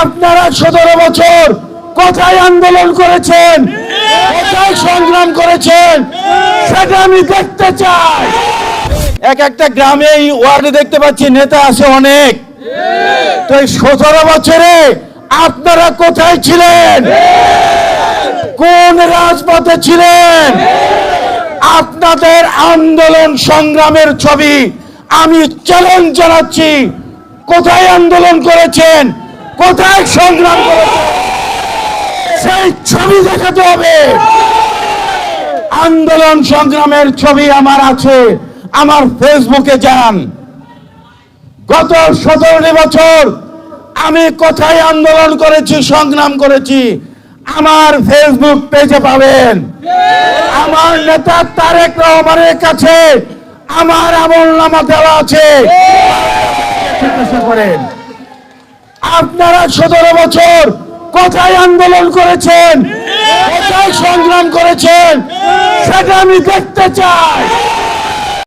আপনারা 17 বছর কোথায় আন্দোলন করেছেন, কোথায় সংগ্রাম করেছেন, সেটা আমি দেখতে চাই। এক একটা গ্রামে এই ওয়ার্ডে দেখতে পাচ্ছি নেতা আছে অনেক। তো এই 17 বছরে আপনারা কোথায় ছিলেন, কোন রাজপথে ছিলেন? আপনাদের আন্দোলন সংগ্রামের ছবি আমি চ্যালেঞ্জ জানাচ্ছি। কোথায় আন্দোলন করেছেন, কোথায় সংগ্রাম করেছেন, সেই ছবি দেখাতে হবে। আন্দোলন সংগ্রামের ছবি আমার আছে, আমার ফেসবুকে যান। গত 17 বছর আমি কোথায় আন্দোলন করেছি, সংগ্রাম করেছি, আমার ফেসবুক পেজে পাবেন। আমার নেতা তারেক রহমানের কাছে আমার আমলনামা দেওয়া আছে, জিজ্ঞাসা করেন। আপনারা 17 বছর কোথায় আন্দোলন করেছেন, কোথায় সংগ্রাম করেছেন, সেটা আমি দেখতে চাই।